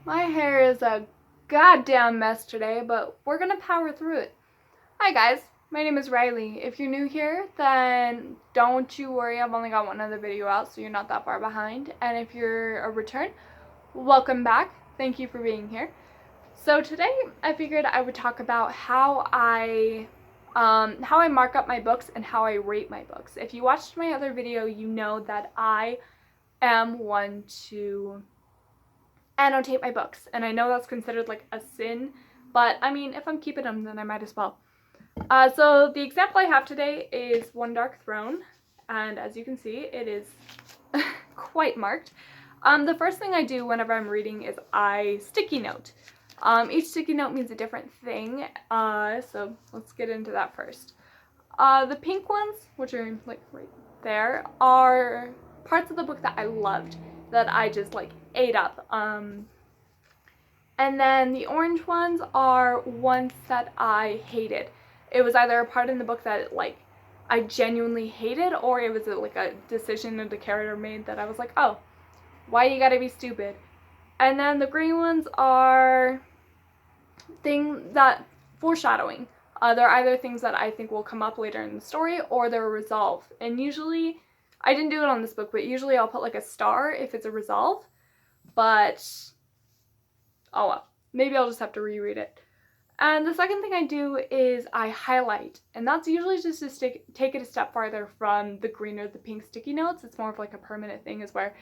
My hair is a goddamn mess today, but we're gonna power through it. Hi guys, my name is Riley. If you're new here, then don't you worry, I've only got one other video out, so you're not that far behind. And if you're a return, welcome back. Thank you for being here. So today I figured I would talk about how I mark up my books and how I rate my books. If you watched my other video, you know that I am one to annotate my books, and I know that's considered like a sin, but I mean, if I'm keeping them, then I might as well. So the example I have today is One Dark Throne, and as you can see, it is quite marked. The first thing I do whenever I'm reading is I sticky note. Each sticky note means a different thing, so let's get into that first. The pink ones, which are like right there, are parts of the book that I loved, that I just like ate up. And then the orange ones are ones that I hated. It was either a part in the book that like I genuinely hated, or it was like a decision that the character made that I was like, oh, why you gotta be stupid? And then the green ones are foreshadowing. They're either things that I think will come up later in the story, or they're a resolve. And usually, I didn't do it on this book, but usually I'll put like a star if it's a resolve. But, oh well, maybe I'll just have to reread it. And the second thing I do is I highlight, and that's usually just to take it a step farther from the green or the pink sticky notes. It's more of like a permanent thing, is where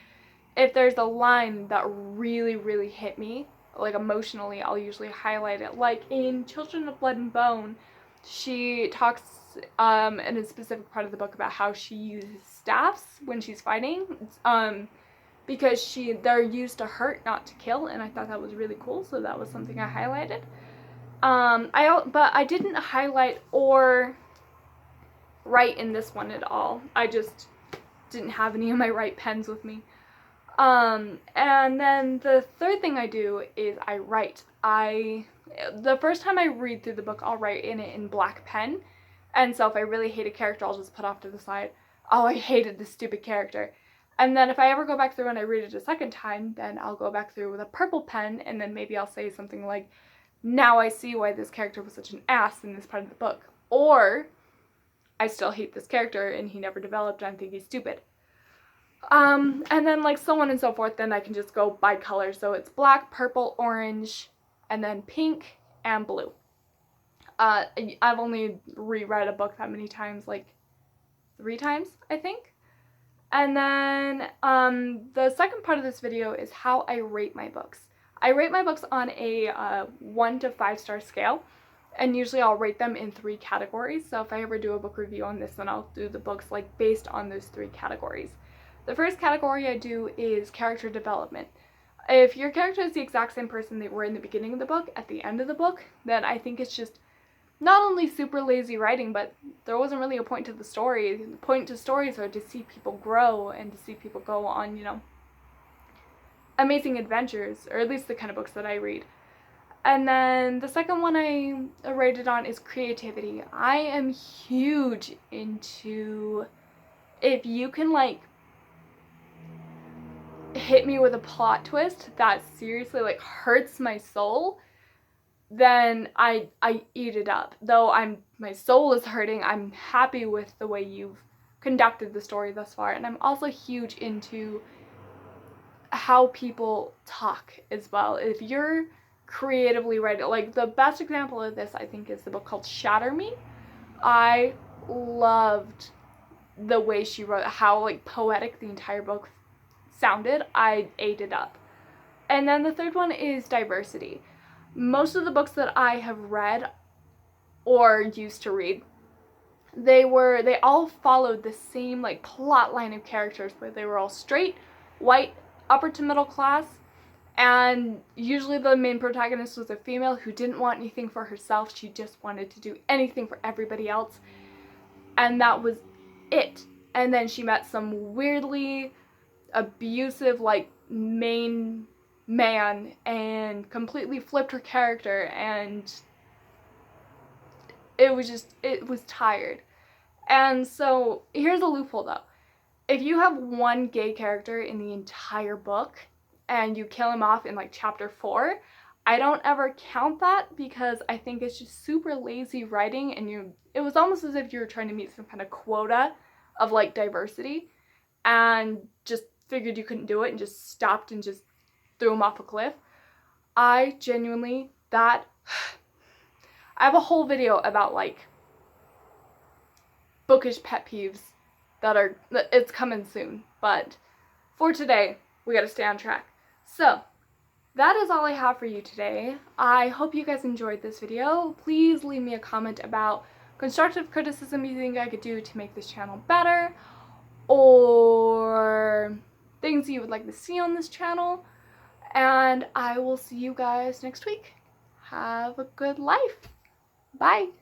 if there's a line that really, really hit me, like emotionally, I'll usually highlight it. Like in Children of Blood and Bone, she talks in a specific part of the book about how she uses staffs when she's fighting, because they're used to hurt, not to kill, and I thought that was really cool, so that was something I highlighted. But I didn't highlight or write in this one at all. I just didn't have any of my right pens with me. And then the third thing I do is I write. The first time I read through the book, I'll write in it in black pen. And so if I really hate a character, I'll just put off to the side, oh, I hated this stupid character. And then if I ever go back through and I read it a second time, then I'll go back through with a purple pen, and then maybe I'll say something like, now I see why this character was such an ass in this part of the book. Or, I still hate this character and he never developed and I think he's stupid. And then like so on and so forth, then I can just go by color. So it's black, purple, orange, and then pink and blue. I've only reread a book that many times, like 3 times, I think. And then the second part of this video is how I rate my books. I rate my books on a 1 to 5 star scale, and usually I'll rate them in 3 categories. So if I ever do a book review on this, then I'll do the books like based on those 3 categories. The first category I do is character development. If your character is the exact same person they were in the beginning of the book, at the end of the book, then I think it's just not only super lazy writing, but there wasn't really a point to the story. The point to stories are to see people grow and to see people go on, amazing adventures, or at least the kind of books that I read. And then the second one I rated on is creativity. I am huge into, if you can like hit me with a plot twist that seriously like hurts my soul, then I eat it up. Though my soul is hurting, I'm happy with the way you've conducted the story thus far. And I'm also huge into how people talk as well. If you're creatively writing, like the best example of this I think is the book called Shatter Me. I loved the way she wrote, how like poetic the entire book sounded. I ate it up. And then the third one is diversity. Most of the books that I have read or used to read, they all followed the same like plot line of characters, where they were all straight, white, upper to middle class, and usually the main protagonist was a female who didn't want anything for herself. She just wanted to do anything for everybody else, and that was it. And then she met some weirdly abusive like main man and completely flipped her character, and it was tired. And so here's a loophole though. If you have one gay character in the entire book and you kill him off in like chapter 4. I don't ever count that because I think it's just super lazy writing, and it was almost as if you were trying to meet some kind of quota of like diversity and just figured you couldn't do it and just stopped and just threw him off a cliff. I genuinely, I have a whole video about like bookish pet peeves it's coming soon, but for today, we gotta stay on track. So, that is all I have for you today. I hope you guys enjoyed this video. Please leave me a comment about constructive criticism you think I could do to make this channel better, or things you would like to see on this channel, and I will see you guys next week. Have a good life. Bye.